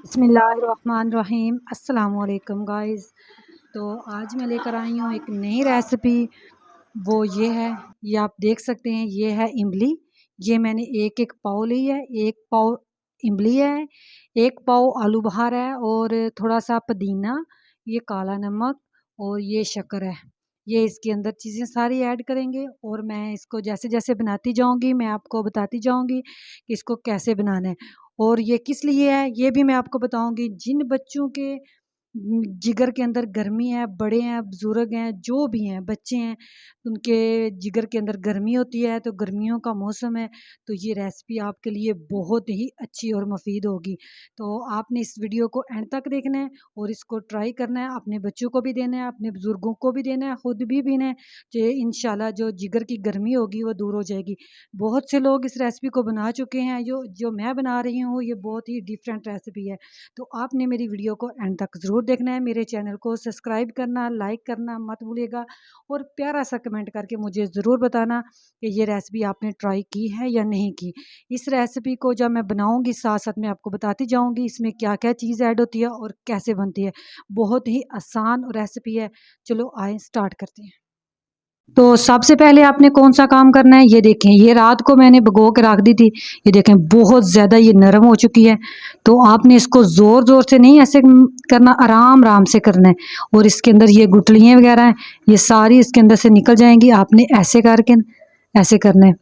बिस्मिल्लाहिर्रहमानिर्रहीम अस्सलामुअलैकुम गाइस। तो आज मैं लेकर आई हूँ एक नई रेसिपी। वो ये है, ये आप देख सकते हैं, ये है इमली। ये मैंने एक एक पाव ली है। एक पाव इमली है, एक पाव आलू बहार है और थोड़ा सा पुदीना, ये काला नमक और ये शक्कर है। ये इसके अंदर चीज़ें सारी ऐड करेंगे और मैं इसको जैसे जैसे बनाती जाऊंगी मैं आपको बताती जाऊंगी कि इसको कैसे बनाना है और ये किस लिए है ये भी मैं आपको बताऊंगी। जिन बच्चों के जिगर के अंदर गर्मी है, बड़े हैं, बुजुर्ग हैं, जो भी हैं, बच्चे हैं, उनके जिगर के अंदर गर्मी होती है, तो गर्मियों का मौसम है, तो ये रेसिपी आपके लिए बहुत ही अच्छी और मुफीद होगी। तो आपने इस वीडियो को एंड तक देखना है और इसको ट्राई करना है, अपने बच्चों को भी देना है, अपने बुजुर्गों को भी देना है, खुद भी पीना है। जो इंशाल्लाह जो जिगर की गर्मी होगी वो दूर हो जाएगी। बहुत से लोग इस रेसिपी को बना चुके हैं, जो जो मैं बना रही हूँ ये बहुत ही डिफरेंट रेसिपी है। तो आपने मेरी वीडियो को एंड तक ज़रूर देखना है, मेरे चैनल को सब्सक्राइब करना, लाइक करना मत भूलिएगा और प्यारा सा कमेंट करके मुझे ज़रूर बताना कि ये रेसिपी आपने ट्राई की है या नहीं की। इस रेसिपी को जब मैं बनाऊंगी साथ साथ मैं आपको बताती जाऊंगी इसमें क्या क्या चीज़ ऐड होती है और कैसे बनती है। बहुत ही आसान रेसिपी है। चलो आए स्टार्ट करते हैं। तो सबसे पहले आपने कौन सा काम करना है, ये देखें, ये रात को मैंने भिगो के रख दी थी। ये देखें बहुत ज़्यादा ये नरम हो चुकी है। तो आपने इसको ज़ोर ज़ोर से नहीं ऐसे करना, आराम आराम से करना है। और इसके अंदर ये गुठलियाँ वगैरह हैं, ये सारी इसके अंदर से निकल जाएंगी। आपने ऐसे करके ऐसे करना है।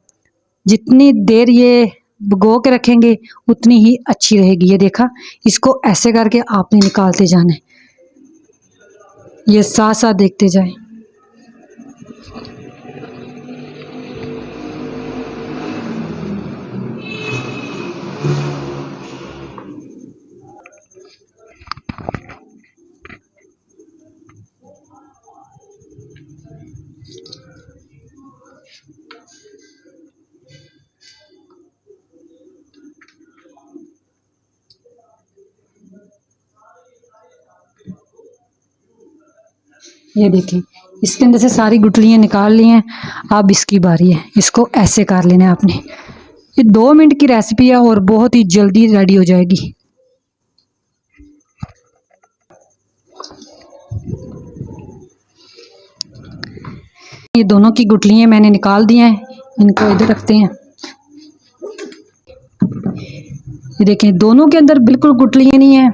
जितनी देर ये भिगो के रखेंगे उतनी ही अच्छी रहेगी। ये देखा, इसको ऐसे करके आपने निकालते जाना है। ये साथ साथ देखते जाए। ये देखिए, इसके अंदर से सारी गुठलियाँ निकाल ली हैं। अब इसकी बारी है, इसको ऐसे कर लेना है आपने। ये 2 मिनट की रेसिपी है और बहुत ही जल्दी रेडी हो जाएगी। ये दोनों की गुठलियाँ मैंने निकाल दी हैं, इनको इधर रखते हैं। ये देखें, दोनों के अंदर बिल्कुल गुठलियाँ नहीं है,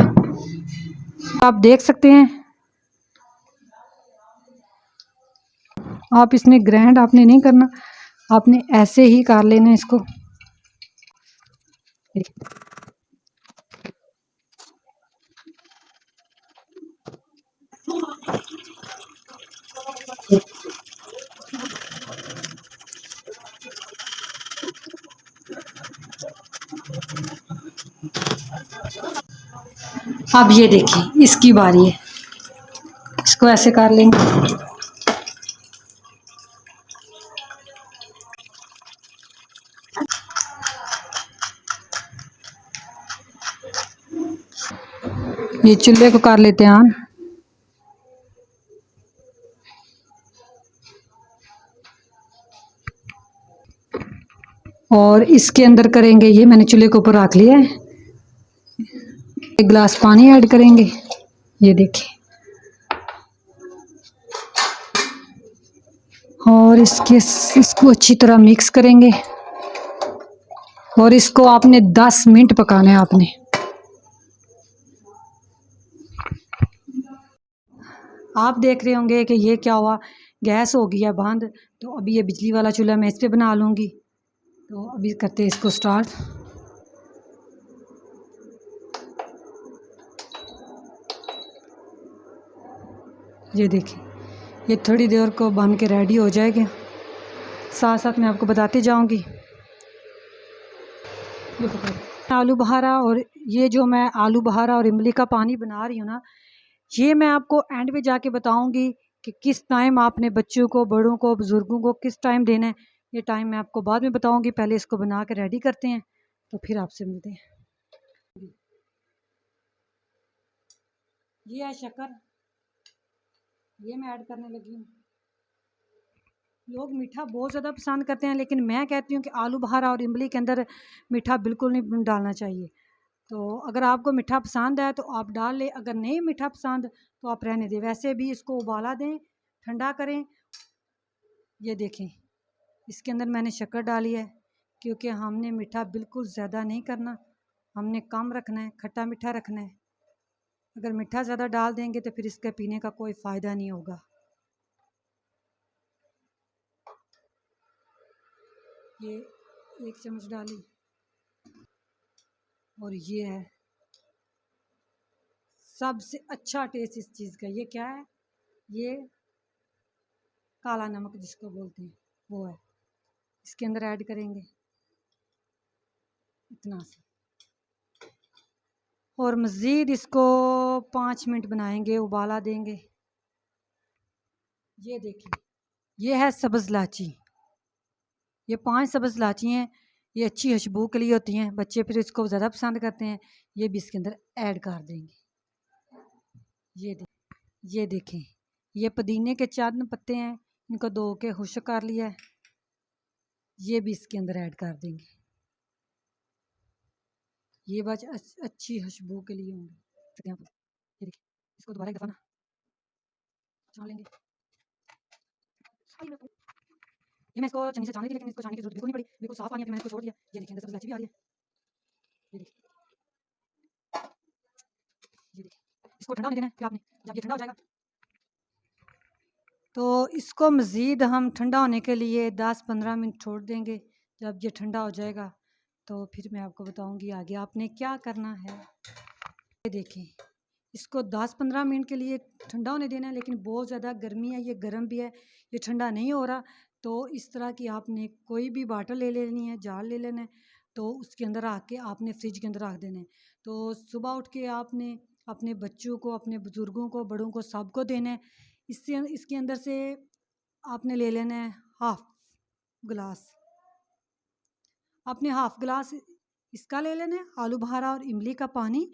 आप देख सकते हैं। आप इसमें ग्राइंड आपने नहीं करना, आपने ऐसे ही कर लेना इसको। अब ये देखिए, इसकी बारी है, इसको ऐसे कर लेंगे। ये चूल्हे को कर लेते हैं ऑन। और इसके अंदर करेंगे, ये मैंने चूल्हे के ऊपर रख लिया है, एक गिलास पानी ऐड करेंगे। ये देखिए, और इसको अच्छी तरह मिक्स करेंगे और इसको आपने 10 मिनट पकाना है आपने। आप देख रहे होंगे कि ये क्या हुआ, गैस हो गई है बंद। तो अभी ये बिजली वाला चूल्हा मैं इस पे बना लूँगी। तो अभी करते हैं इसको स्टार्ट। ये देखिए, ये थोड़ी देर को बन के रेडी हो जाएगा, साथ साथ मैं आपको बताती जाऊंगी। आलू बहारा, और ये जो मैं आलू बहारा और इमली का पानी बना रही हूँ ना, ये मैं आपको एंड में जाके बताऊंगी कि किस टाइम आपने बच्चों को, बड़ों को, बुज़ुर्गों को किस टाइम देना है। ये टाइम मैं आपको बाद में बताऊंगी, पहले इसको बना के रेडी करते हैं, तो फिर आपसे मिलते हैं। ये है शक्कर, ये मैं ऐड करने लगी हूँ। लोग मीठा बहुत ज़्यादा पसंद करते हैं, लेकिन मैं कहती हूँ कि आलू बहारा और इमली के अंदर मीठा बिल्कुल नहीं डालना चाहिए। तो अगर आपको मीठा पसंद है तो आप डाल लें, अगर नहीं मीठा पसंद तो आप रहने दें। वैसे भी इसको उबाला दें, ठंडा करें। ये देखें, इसके अंदर मैंने शक्कर डाली है क्योंकि हमने मीठा बिल्कुल ज़्यादा नहीं करना, हमने कम रखना है, खट्टा मीठा रखना है। अगर मीठा ज़्यादा डाल देंगे तो फिर इसके पीने का कोई फ़ायदा नहीं होगा। ये 1 चम्मच डाली और ये है सबसे अच्छा टेस्ट इस चीज़ का। ये क्या है? ये काला नमक जिसको बोलते हैं वो है। इसके अंदर ऐड करेंगे इतना सा और मज़ीद इसको 5 मिनट बनाएंगे, उबाला देंगे। ये देखिए, ये है सब्ज़ इलायची। ये 5 सब्ज़ इलायची हैं। ये अच्छी खुशबू के लिए होती हैं, बच्चे फिर इसको ज़्यादा पसंद करते हैं। ये भी इसके अंदर ऐड कर देंगे। ये देखें, ये पुदीने के 4 पत्ते हैं, इनको धो के खुश्क कर लिया है। ये भी इसके अंदर ऐड कर देंगे। ये बस अच्छी खुशबू के लिए होंगे। ये देखिए, इसको दोबारा एक दफ़ा ना छान लेंगे। ये मैं इसको छन्नी से छान रही थी, लेकिन इसको छानने की ज़रूरत बिल्कुल नहीं पड़ी, बिल्कुल साफ़ पानी है, फिर मैंने इसको छोड़ दिया। ये देखिए, अंदर सब्ज़ इलायची भी आ रही है। ये देखिए, ये देखिए, इसको ठंडा होने देना है फिर आपने। जब ये ठंडा हो जाएगा तो इसको मज़ीद हम ठंडा होने के लिए 10-15 मिनट छोड़ देंगे। जब ये ठंडा हो जाएगा तो फिर मैं आपको बताऊंगी आगे आपने क्या करना है। ये देखें, इसको 10-15 मिनट के लिए ठंडा होने देना है, लेकिन बहुत ज़्यादा गर्मी है, ये गर्म भी है, ये ठंडा नहीं हो रहा। तो इस तरह की आपने कोई भी बाटल ले लेनी है, जार ले लेना है, तो उसके अंदर रख के आपने फ्रिज के अंदर रख देना है। तो सुबह उठ के आपने अपने बच्चों को, अपने बुज़ुर्गों को, बड़ों को, सबको देना है। इससे इसके अंदर से आपने ले लेना है हाफ़ गिलास। आपने हाफ़ गिलास इसका ले लेना है, आलू बहारा और इमली का पानी,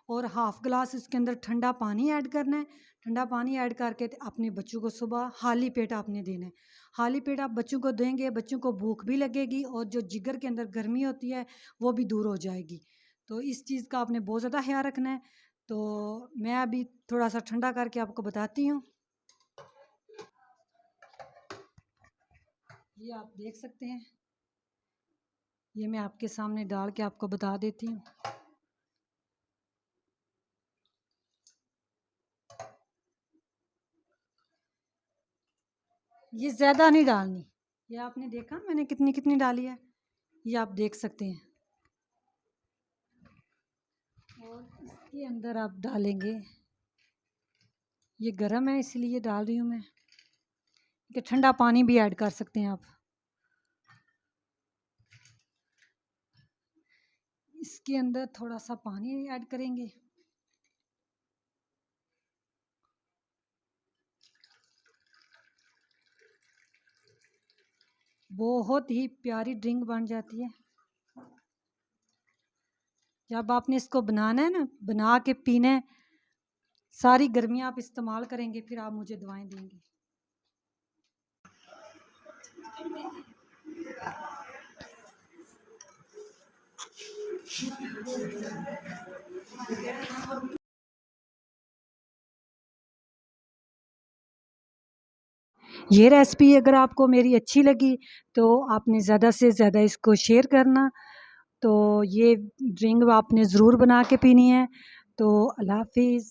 और हाफ़ गिलास इसके अंदर ठंडा पानी ऐड करना है। ठंडा पानी ऐड करके अपने बच्चों को सुबह खाली पेट आपने देना है। खाली पेट आप बच्चों को देंगे, बच्चों को भूख भी लगेगी और जो जिगर के अंदर गर्मी होती है वो भी दूर हो जाएगी। तो इस चीज़ का आपने बहुत ज़्यादा ख्याल रखना है। तो मैं अभी थोड़ा सा ठंडा करके आपको बताती हूँ। ये आप देख सकते हैं, ये मैं आपके सामने डाल के आपको बता देती हूँ। ये ज़्यादा नहीं डालनी। ये आपने देखा मैंने कितनी कितनी डाली है, ये आप देख सकते हैं। और इसके अंदर आप डालेंगे, ये गरम है इसलिए डाल रही हूँ मैं, कि ठंडा पानी भी ऐड कर सकते हैं आप। इसके अंदर थोड़ा सा पानी ऐड करेंगे। बहुत ही प्यारी ड्रिंक बन जाती है। जब आपने इसको बनाना है ना, बना के पीना है, सारी गर्मियाँ आप इस्तेमाल करेंगे, फिर आप मुझे दुआएं देंगे। ये रेसिपी अगर आपको मेरी अच्छी लगी तो आपने ज़्यादा से ज़्यादा इसको शेयर करना। तो ये ड्रिंक आपने ज़रूर बना के पीनी है। तो अल्लाह हाफ़िज़।